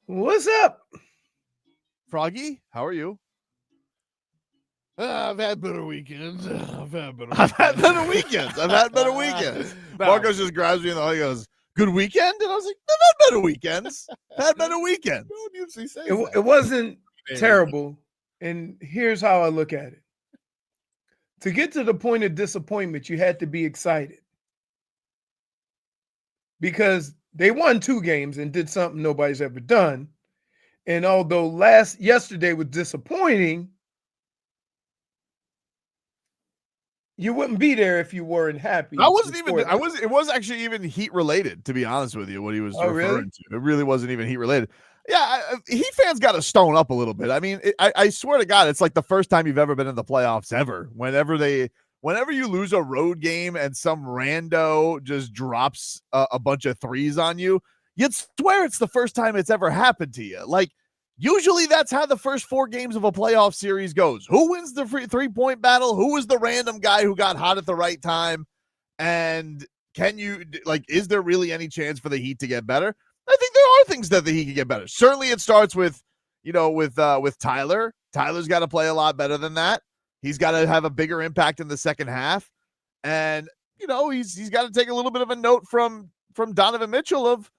What's up? Froggy, how are you? I've had better weekends. I've had better weekends. Marcos just grabs me in the hug and goes, "Good weekend?" And I was like, "I've had better weekends. Had better weekends." No one usually says It that. wasn't Man. terrible. And here's how I look at it. To get to the point of disappointment, you had to be excited. Because they won 2 games and did something nobody's ever done. And although yesterday was disappointing, you wouldn't be there if you weren't happy. It was actually even Heat related, to be honest with you, what he was referring to. It really wasn't even Heat related. Yeah, Heat fans got to stone up a little bit. I mean, I swear to God, it's like the first time you've ever been in the playoffs ever. Whenever you lose a road game and some rando just drops a bunch of threes on you, you'd swear it's the first time it's ever happened to you. Like, usually that's how the first 4 games of a playoff series goes. Who wins the three-point battle? Who was the random guy who got hot at the right time? And is there really any chance for the Heat to get better? I think there are things that the Heat can get better. Certainly it starts with Tyler. Tyler's got to play a lot better than that. He's got to have a bigger impact in the second half. And, he's got to take a little bit of a note from Donovan Mitchell of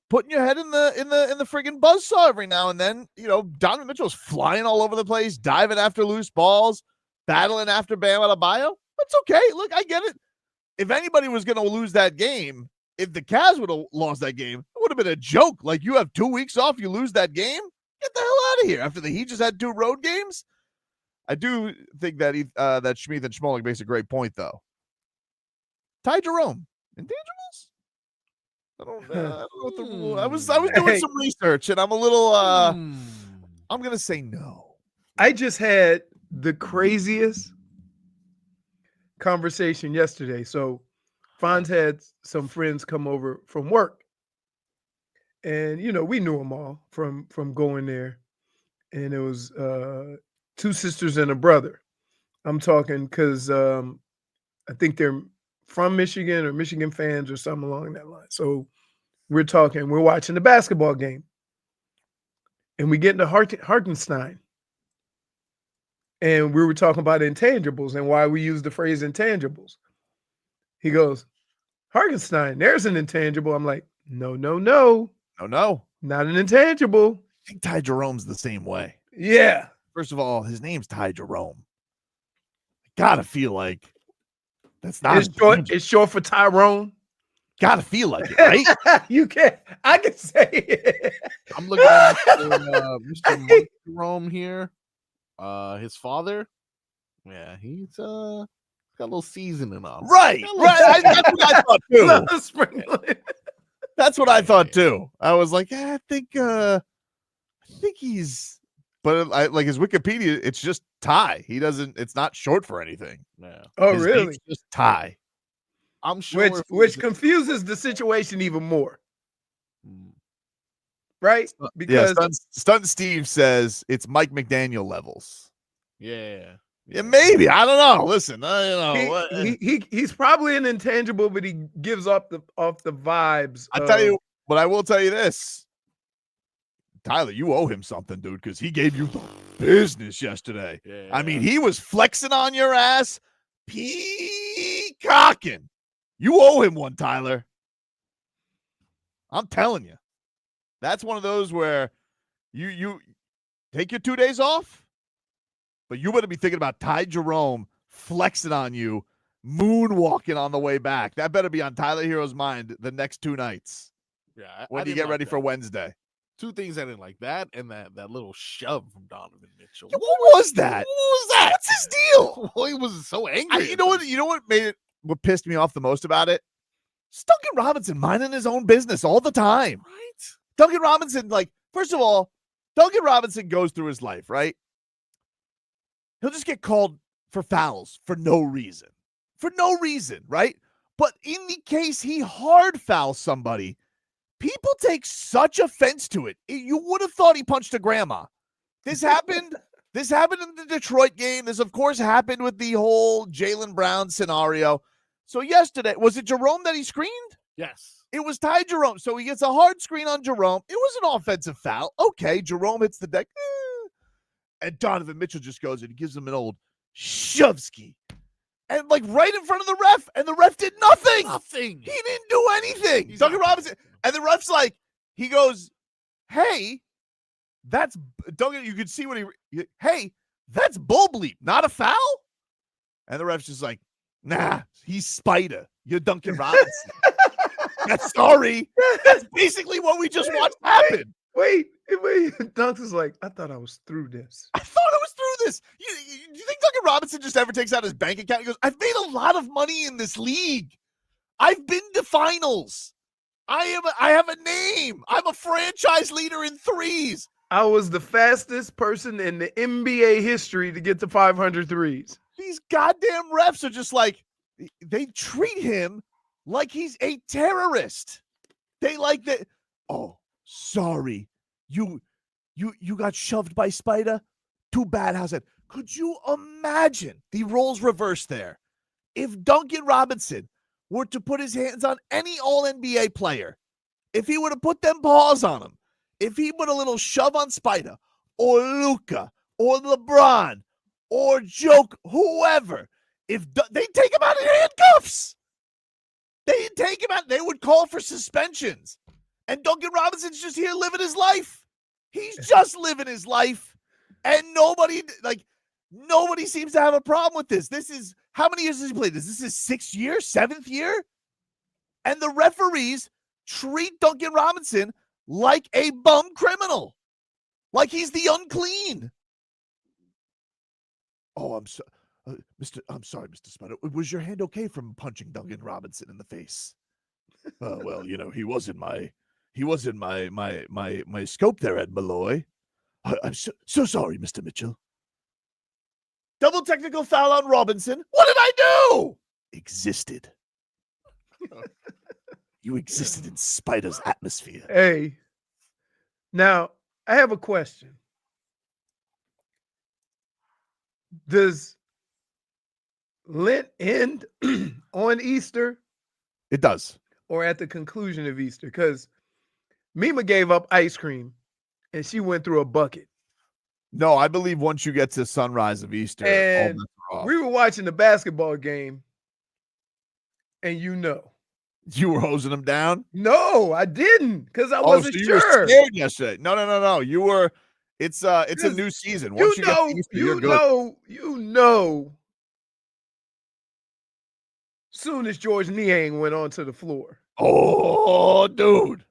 putting your head in the friggin' buzzsaw every now and then. Donovan Mitchell's flying all over the place, diving after loose balls, battling after Bam Adebayo. That's okay. Look, I get it. If anybody was going to lose that game, if the Cavs would have lost that game, it would have been a joke. Like, you have 2 weeks off, you lose that game? Get the hell out of here. After the Heat just had 2 road games? I do think that that Schmeeth and Schmolik makes a great point, though. Ty Jerome, intangibles? I don't know what the rule. I was doing some research, and I'm a little. I'm gonna say no. I just had the craziest conversation yesterday. So, Fonz had some friends come over from work, and we knew them all from going there, and it was 2 sisters and a brother. I'm talking because I think they're from Michigan or Michigan fans or something along that line. So we're watching the basketball game, and we get into Hartenstein, and we were talking about intangibles and why we use the phrase intangibles. He goes, Hartenstein, there's an intangible. I'm like, no, not an intangible. I think Ty Jerome's the same way. Yeah. First of all, his name's Ty Jerome. I gotta feel like that's not. It's short for Tyrone. Gotta feel like it, right? You can. I can say it. I'm looking at Mr. Mark Jerome here. His father. Yeah, he's got a little seasoning on him. Right. That's what I thought too. That's what I thought too. I was like, I think he's. But like his Wikipedia, it's just Ty. It's not short for anything. Yeah. Oh, his really? name's just Ty. I'm sure. Which confuses the situation even more. Right? Because Stunt Steve says it's Mike McDaniel levels. Yeah, maybe. I don't know. Listen, he's probably an intangible, but he gives off the vibes. I will tell you this. Tyler, you owe him something, dude, because he gave you the business yesterday. Yeah. I mean, he was flexing on your ass, peacocking. You owe him one, Tyler. I'm telling you. That's one of those where you take your 2 days off, but you better be thinking about Ty Jerome flexing on you, moonwalking on the way back. That better be on Tyler Hero's mind the next 2 nights. Yeah, when you get ready for Wednesday. 2 things I didn't like, that and that little shove from Donovan Mitchell. Yeah, what was that? What's his deal? Well, he was so angry. You know what what pissed me off the most about it? It's Duncan Robinson minding his own business all the time. Right? Duncan Robinson, first of all, Duncan Robinson goes through his life, right? He'll just get called for fouls for no reason. For no reason, right? But in the case he hard fouls somebody, people take such offense to it. You would have thought he punched a grandma. This happened. This happened in the Detroit game. This, of course, happened with the whole Jaylen Brown scenario. So yesterday, was it Jerome that he screened? Yes. It was Ty Jerome. So he gets a hard screen on Jerome. It was an offensive foul. Okay, Jerome hits the deck. And Donovan Mitchell just goes and he gives him an old shovski. And like right in front of the ref. And the ref did nothing. Nothing. He didn't do anything. Duncan Robinson. And the ref's like, he goes, hey, that's Duncan. You could see what hey, that's bull bleep, not a foul. And the ref's just like, nah, he's Spider. You're Duncan Robinson. Sorry. That's basically what we just watched happen. Wait. Duncan's like, I thought I was through this. I thought I was through this. You think Duncan Robinson just ever takes out his bank account? He goes, I've made a lot of money in this league. I've been to finals. I have a name. I'm a franchise leader in threes. I was the fastest person in the NBA history to get to 500 threes. These goddamn refs are just like, they treat him like he's a terrorist. They like that. Oh, sorry. You got shoved by Spider? Too bad. How's that? Could you imagine the roles reversed there? If Duncan Robinson were to put his hands on any All-NBA player, if he were to put them paws on him, if he put a little shove on Spider or Luka or LeBron or Joke, whoever, if they take him out in handcuffs, they'd take him out. They would call for suspensions. And Duncan Robinson's just here living his life. He's just living his life. And nobody seems to have a problem with this. This is, how many years has he played this? This is 6th year, 7th year? And the referees treat Duncan Robinson like a bum criminal. Like he's the unclean. Oh, I'm sorry, Mr. Spider. Was your hand okay from punching Duncan Robinson in the face? Well, he was in my scope there, Ed Malloy. I'm so sorry, Mr. Mitchell. Double technical foul on Robinson. What did I do? Existed. You existed in Spider's atmosphere. Hey, now I have a question. Does Lent end on Easter? It does. Or at the conclusion of Easter? Because Mima gave up ice cream and she went through a bucket. No, I believe once you get to sunrise of Easter, and we were watching the basketball game, and you were hosing them down. No, I didn't, because I wasn't sure. You were scared yesterday. No. You were. It's a new season. Once you get to Easter, you're good. Soon as George Niang went onto the floor. Oh, dude.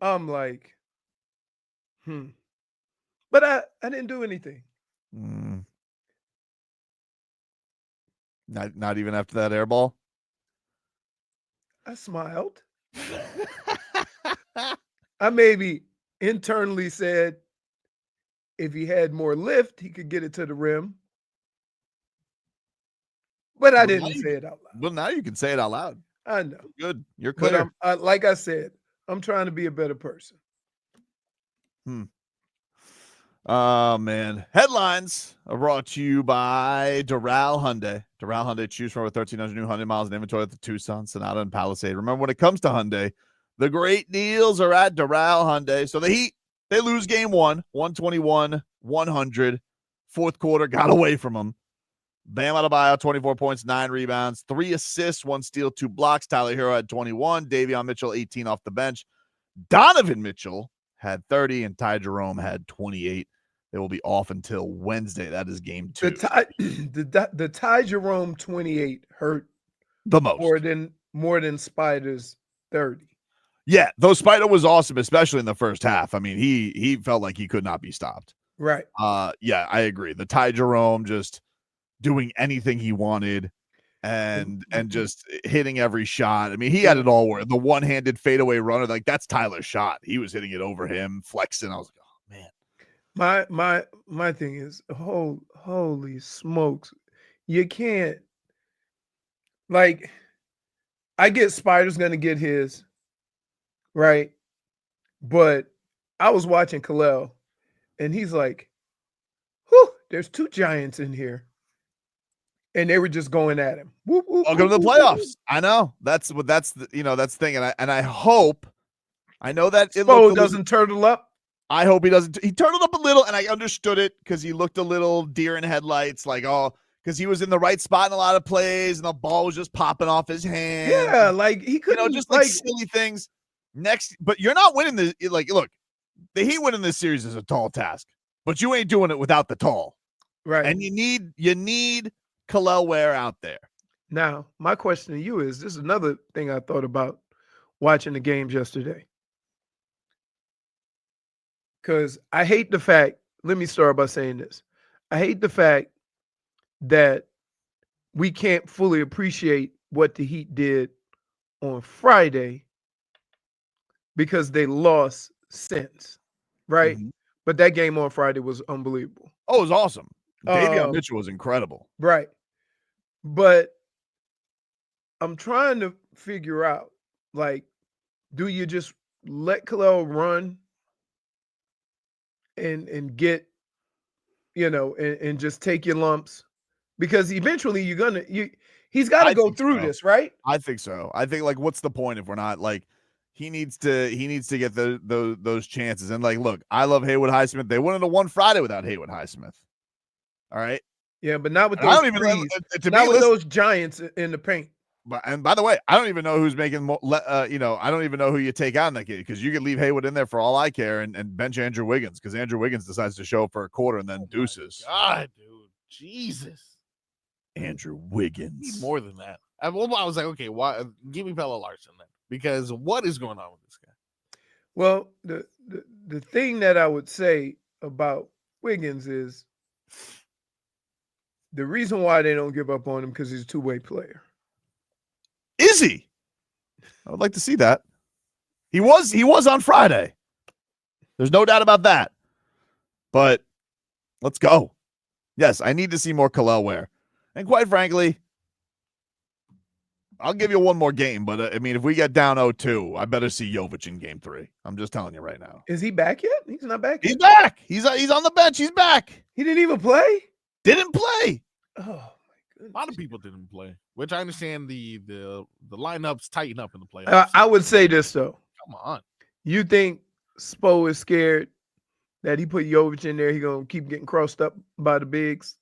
I'm like, But I didn't do anything. Not even after that air ball? I smiled. I maybe internally said if he had more lift, he could get it to the rim. But I didn't say it out loud. Well, now you can say it out loud. I know. Good. You're clear. But like I said, I'm trying to be a better person. Oh, man. Headlines are brought to you by Doral Hyundai. Doral Hyundai, choose from over 1,300 new Hyundai miles in inventory at the Tucson, Sonata, and Palisade. Remember, when it comes to Hyundai, the great deals are at Doral Hyundai. So the Heat, they lose game one, 121-100. Fourth quarter, got away from them. Bam Adebayo, 24 points, 9 rebounds, 3 assists, 1 steal, 2 blocks. Tyler Hero had 21. Davion Mitchell, 18 off the bench. Donovan Mitchell had 30, and Ty Jerome had 28. They will be off until Wednesday. That is game 2. The Ty Jerome 28 hurt the most. More than Spider's 30. Yeah, though Spider was awesome, especially in the first half. I mean, he felt like he could not be stopped. Right. Yeah, I agree. The Ty Jerome just doing anything he wanted and just hitting every shot. I mean, he had it all where the one-handed fadeaway runner, like that's Tyler's shot. He was hitting it over him, flexing. I was like, oh man. My thing is, holy smokes. You can't, like, I get Spider's gonna get his, right? But I was watching Kalel and he's like, whew, there's 2 giants in here. and they were just going at him. Whoop, whoop, Welcome to the whoop, whoop, playoffs. I know that's the thing, and I hope. I know that it Spo looked doesn't turtle up. I hope he doesn't. He turtled up a little, and I understood it because he looked a little deer in headlights, like, because he was in the right spot in a lot of plays, and the ball was just popping off his hand. Yeah, like he couldn't, just like silly things. But you're not winning this. Like, look, the Heat winning this series is a tall task, but you ain't doing it without the tall. Right. And you need Kel'el Ware out there. Now, my question to you is: this is another thing I thought about watching the games yesterday. Because I hate the fact, let me start by saying this. I hate the fact that we can't fully appreciate what the Heat did on Friday because they lost since, right? Mm-hmm. But that game on Friday was unbelievable. Oh, it was awesome. Davion Mitchell was incredible. Right. But I'm trying to figure out, like, do you just let Kel'el run and get, and just take your lumps? Because eventually he's got to go through this, right? I think so. I think, like, what's the point if we're not, like, he needs to get those chances. And, like, look, I love Haywood Highsmith. They wouldn't have won Friday without Haywood Highsmith. All right. Yeah, but not with those those giants in the paint. And by the way, I don't even know who's making more. I don't even know who you take out in that game, because you could leave Haywood in there for all I care and bench Andrew Wiggins, because Andrew Wiggins decides to show up for a quarter and then deuces. God, dude, Jesus, Andrew Wiggins. Need more than that. I was like, okay, why? Give me Pella Larson then, because what is going on with this guy? Well, the thing that I would say about Wiggins is the reason why they don't give up on him because he's a two-way player. Is he? I would like to see that. He was on Friday. There's no doubt about that. But let's go. Yes, I need to see more Kel'el Ware. And quite frankly, I'll give you one more game. But, I mean, if we get down 0-2, I better see Jovic in game 3. I'm just telling you right now. Is he back yet? He's not back yet. He's back. He's on the bench. He's back. He didn't even play? Didn't play. Oh, my goodness. A lot of people didn't play, which I understand the lineups tighten up in the playoffs. I would say this, though. Come on. You think Spo is scared that he put Jovic in there, he going to keep getting crossed up by the bigs?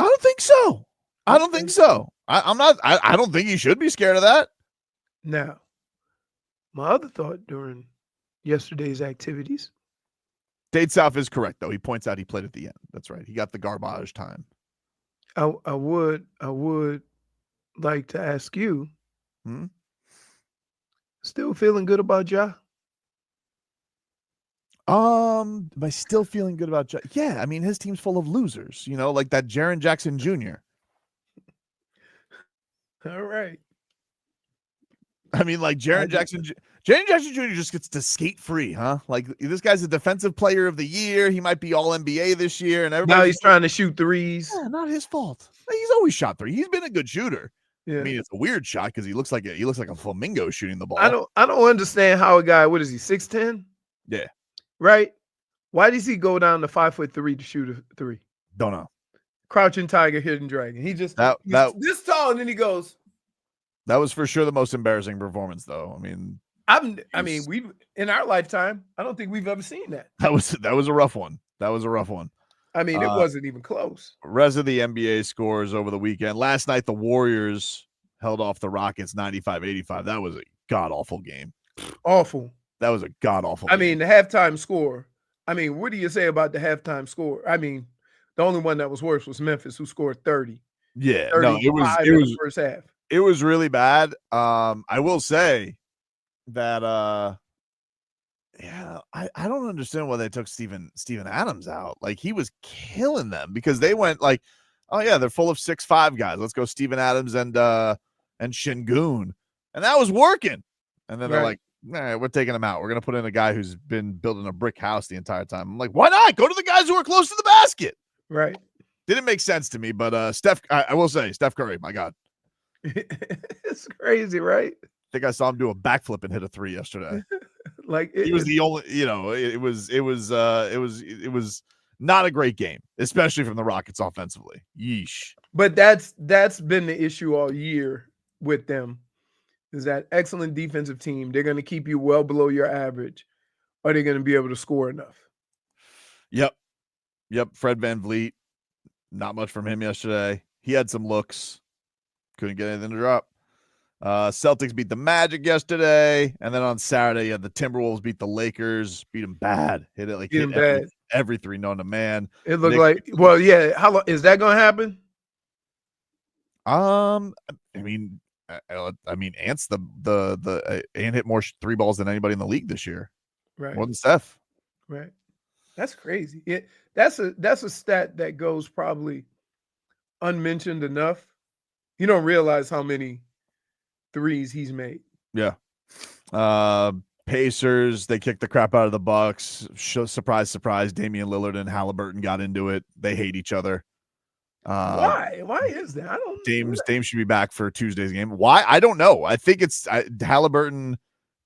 I don't think so. I don't think so. I don't think he should be scared of that. Now, my other thought during yesterday's activities. Dade South is correct, though. He points out he played at the end. That's right. He got the garbage time. I would like to ask you, still feeling good about Ja? Am I still feeling good about Ja? Yeah, I mean, his team's full of losers, like that Jaren Jackson Jr. All right. I mean, like Jaren Jackson Jr. just gets to skate free, huh? Like, this guy's a defensive player of the year. He might be all NBA this year, and now he's trying to shoot threes. Yeah, not his fault. He's always shot three. He's been a good shooter. Yeah. I mean, it's a weird shot because he looks like a flamingo shooting the ball. I don't understand how a guy, what is he, 6'10"? Yeah. Right? Why does he go down to 5'3" to shoot a three? Don't know. Crouching tiger, hidden dragon. He just that this tall, and then he goes. That was for sure the most embarrassing performance, though. I mean, we in our lifetime, I don't think we've ever seen that. That was a rough one. That was a rough one. I mean, it wasn't even close. Rest of the NBA scores over the weekend. Last night, the Warriors held off the Rockets 95-85. That was a god-awful game. Awful. That was a god-awful game. I mean, the halftime score. I mean, what do you say about the halftime score? I mean, the only one that was worse was Memphis, who scored 30. Yeah, no, it was in the first half. It was really bad. I will say that I don't understand why they took Steven Adams out. Like, he was killing them because they went like, oh yeah, they're full of 6'5" guys. Let's go Steven Adams and Şengün. And that was working. And then they're like, nah, we're taking him out. We're gonna put in a guy who's been building a brick house the entire time. I'm like, why not? Go to the guys who are close to the basket. Right. Didn't make sense to me, but I will say, Steph Curry, my God. It's crazy, right? I think I saw him do a backflip and hit a 3 yesterday. Like, he was the only, it was Not a great game, especially from the Rockets offensively. Yeesh. But that's been the issue all year with them. Is that excellent defensive team? They're going to keep you well below your average. Are they going to be able to score enough? Yep. Fred VanVleet. Not much from him yesterday. He had some looks. Couldn't get anything to drop. Celtics beat the Magic yesterday. And then on Saturday, you had the Timberwolves beat the Lakers. Beat them bad. Hit every three known to man. It looked like, well, yeah. How long is that going to happen? Ant's Ant hit more three balls than anybody in the league this year. Right. More than Steph. Right. That's crazy. That's a stat that goes probably unmentioned enough. You don't realize how many threes he's made. Yeah. Pacers, they kicked the crap out of the Bucks. Surprise. Damian Lillard and Halliburton got into it. They hate each other. Why? Why is that? I don't. Dame should be back for Tuesday's game. Why? I don't know. I think it's Halliburton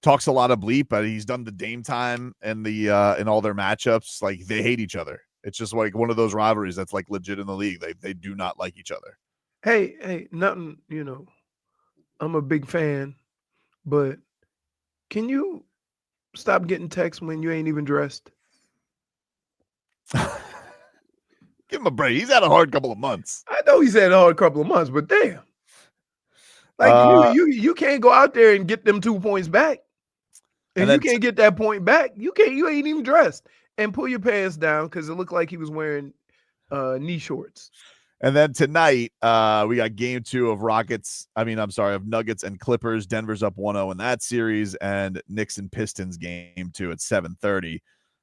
talks a lot of bleep, but he's done the Dame time and the in all their matchups. Like, they hate each other. It's just like one of those rivalries that's like legit in the league. They do not like each other. Hey, nothing. I'm a big fan, but can you stop getting texts when you ain't even dressed? Give him a break. He's had a hard couple of months. I know he's had a hard couple of months, but damn. Like you can't go out there and get them 2 points back. And you can't get that point back. You ain't even dressed. And pull your pants down because it looked like he was wearing knee shorts. And then tonight, we got game 2 of Nuggets and Clippers. Denver's up 1-0 in that series, and Knicks and Pistons game 2 at 7:30.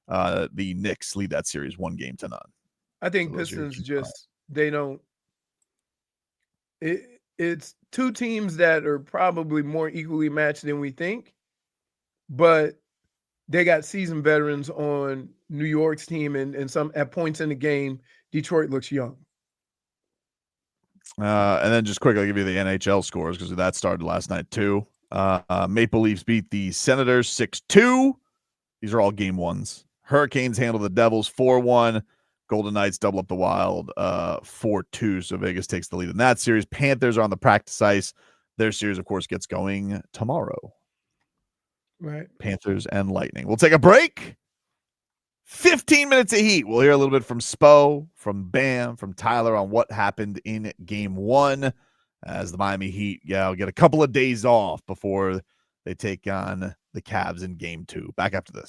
The Knicks lead that series 1-0. I think Pistons they don't. It's two teams that are probably more equally matched than we think, but they got seasoned veterans on New York's team, and some at points in the game, Detroit looks young. And then just quickly, I'll give you the NHL scores because that started last night too. Maple Leafs beat the Senators 6-2. These are all game ones. Hurricanes handle the Devils 4-1. Golden Knights double up the Wild 4-2. So Vegas takes the lead in that series. Panthers are on the practice ice. Their series, of course, gets going tomorrow. Right. Panthers and Lightning. We'll take a break. 15 minutes of heat. We'll hear a little bit from Spo, from Bam, from Tyler on what happened in game 1 as the Miami Heat get a couple of days off before they take on the Cavs in game 2. Back after this.